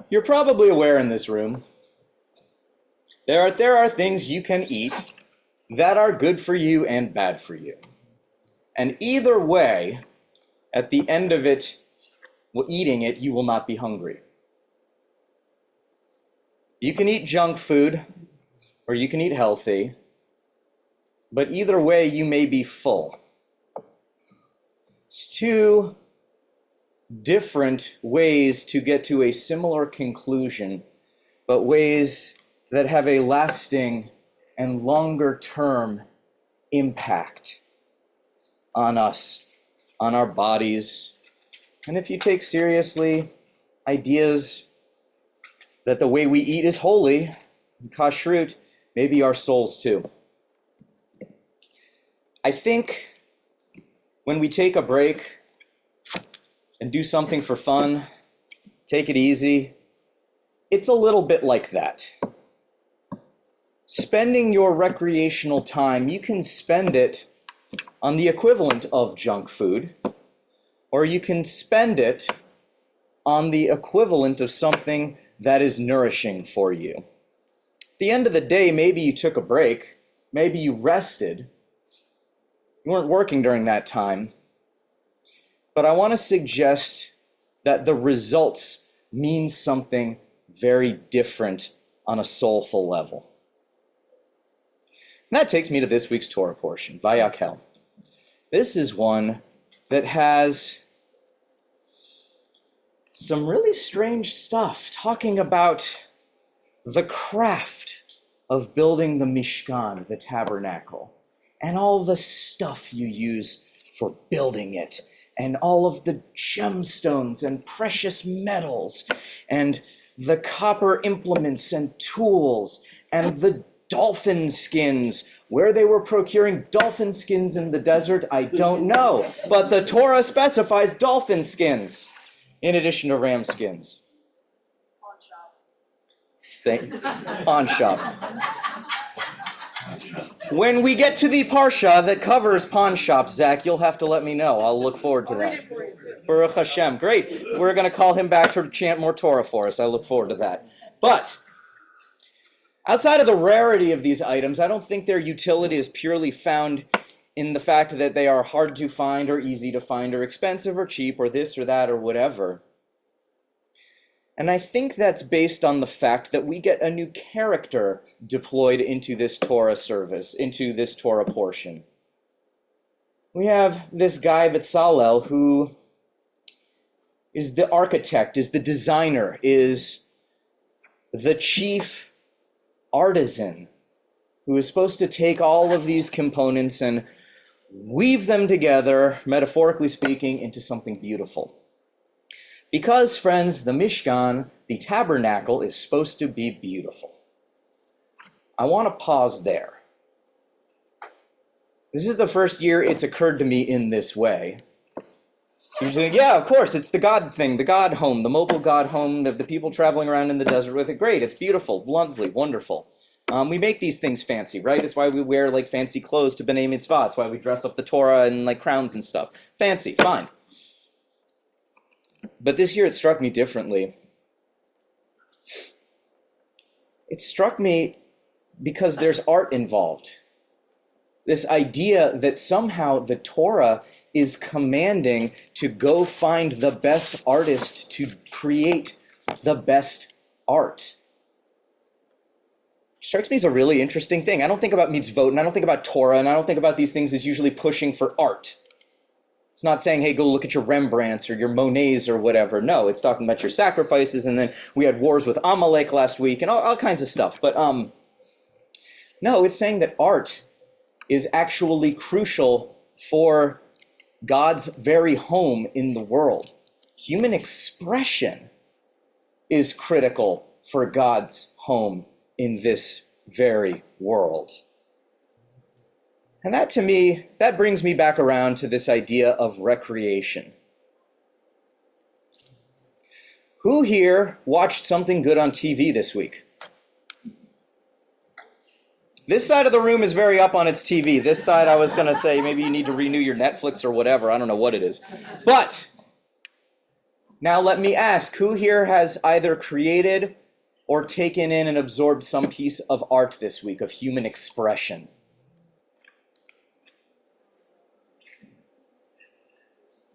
You're probably aware in this room, there are things you can eat that are good for you and bad for you. And either way, at the end of it, eating it, you will not be hungry. You can eat junk food, or you can eat healthy, but either way, you may be full. It's two different ways to get to a similar conclusion, but ways that have a lasting and longer-term impact on us, on our bodies. And if you take seriously ideas that the way we eat is holy, kashrut, maybe our souls too. I think when we take a break and do something for fun, take it easy, it's a little bit like that. Spending your recreational time, you can spend it on the equivalent of junk food, or you can spend it on the equivalent of something that is nourishing for you. At the end of the day, maybe you took a break, maybe you rested, you weren't working during that time, but I want to suggest that the results mean something very different on a soulful level. And that takes me to this week's Torah portion, Vayakhel. This is one that has some really strange stuff, talking about the craft of building the Mishkan, the tabernacle, and all the stuff you use for building it, and all of the gemstones and precious metals, and the copper implements and tools, and the dolphin skins. Where they were procuring dolphin skins in the desert, I don't know. But the Torah specifies dolphin skins in addition to ram skins. Pawn shop. When we get to the parsha that covers pawn shops, Zach, you'll have to let me know. I'll look forward to that. Baruch Hashem. Great. We're going to call him back to chant more Torah for us. I look forward to that. But outside of the rarity of these items, I don't think their utility is purely found in the fact that they are hard to find or easy to find or expensive or cheap or this or that or whatever. And I think that's based on the fact that we get a new character deployed into this Torah service, into this Torah portion. We have this guy, Betzalel, who is the architect, is the designer, is the chief artisan, who is supposed to take all of these components and weave them together, metaphorically speaking, into something beautiful. Because, friends, the Mishkan, the tabernacle, is supposed to be beautiful. I want to pause there. This is the first year it's occurred to me in this way. Usually, yeah, of course, it's the God thing, the God home, the mobile God home, the people traveling around in the desert with it. Great, it's beautiful, lovely, wonderful. We make these things fancy, right? It's why we wear like fancy clothes to B'nai Mitzvah. It's why we dress up the Torah and like crowns and stuff. Fancy, fine. But this year it struck me differently. It struck me because there's art involved. This idea that somehow the Torah is commanding to go find the best artist to create the best art. It strikes me as a really interesting thing. I don't think about mitzvot, and I don't think about Torah, and I don't think about these things as usually pushing for art. It's not saying, hey, go look at your Rembrandts or your Monets or whatever. No, it's talking about your sacrifices, and then we had wars with Amalek last week and all kinds of stuff. But no, it's saying that art is actually crucial for God's very home in the world. Human expression is critical for God's home in this very world. And that, to me, that brings me back around to this idea of recreation. Who here watched something good on TV this week? This side of the room is very up on its TV. This side, I was going to say, maybe you need to renew your Netflix or whatever. I don't know what it is. But Now let me ask, who here has either created or taken in and absorbed some piece of art this week, of human expression?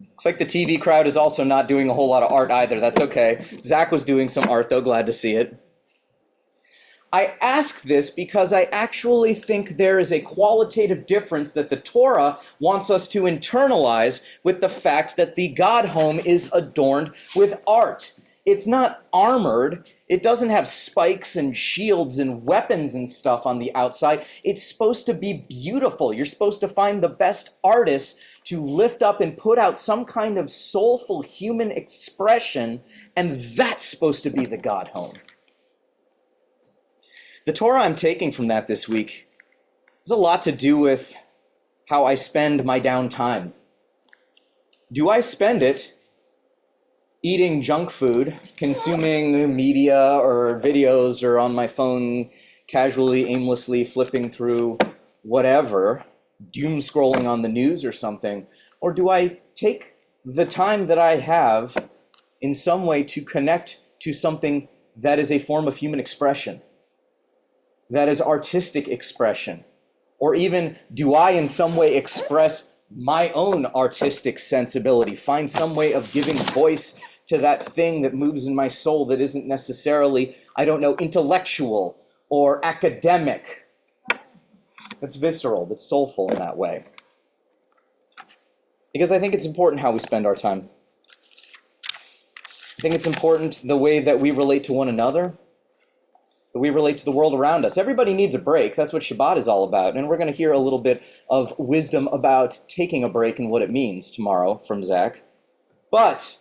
Looks like the TV crowd is also not doing a whole lot of art either. That's okay. Zach was doing some art, though. Glad to see it. I ask this because I actually think there is a qualitative difference that the Torah wants us to internalize with the fact that the God home is adorned with art. It's not armored. It doesn't have spikes and shields and weapons and stuff on the outside. It's supposed to be beautiful. You're supposed to find the best artist to lift up and put out some kind of soulful human expression, and that's supposed to be the God home. The Torah I'm taking from that this week has a lot to do with how I spend my downtime. Do I spend it eating junk food, consuming media or videos, or on my phone casually, aimlessly flipping through whatever, doom scrolling on the news or something? Or do I take the time that I have in some way to connect to something that is a form of human expression, that is artistic expression? Or even, do I in some way express my own artistic sensibility, find some way of giving voice to that thing that moves in my soul that isn't necessarily, I don't know, intellectual or academic, that's visceral, that's soulful in that way? Because I think it's important how we spend our time. I think it's important the way that we relate to one another, that we relate to the world around us. Everybody needs a break. That's what Shabbat is all about. And we're going to hear a little bit of wisdom about taking a break and what it means tomorrow from Zach. But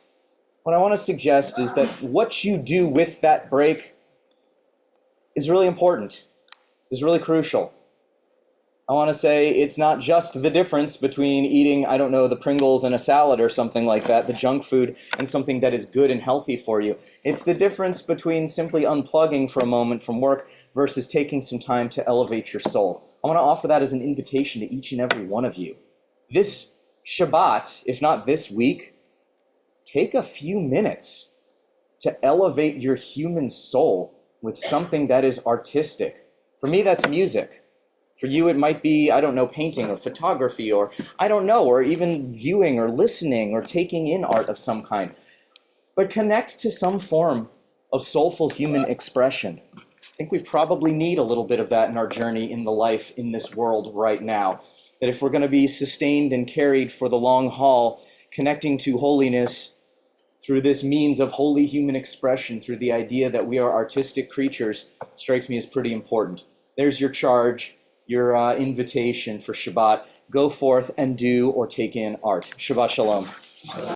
what I want to suggest is that what you do with that break is really important, is really crucial. I want to say it's not just the difference between eating, I don't know, the Pringles and a salad or something like that, the junk food, and something that is good and healthy for you. It's the difference between simply unplugging for a moment from work versus taking some time to elevate your soul. I want to offer that as an invitation to each and every one of you. This Shabbat, if not this week, take a few minutes to elevate your human soul with something that is artistic. For me, that's music. For you, it might be, I don't know, painting or photography, or I don't know, or even viewing or listening or taking in art of some kind. But connect to some form of soulful human expression. I think we probably need a little bit of that in our journey in the life in this world right now. That if we're going to be sustained and carried for the long haul, connecting to holiness through this means of holy human expression, through the idea that we are artistic creatures, strikes me as pretty important. There's your charge, your invitation for Shabbat. Go forth and do or take in art. Shabbat Shalom.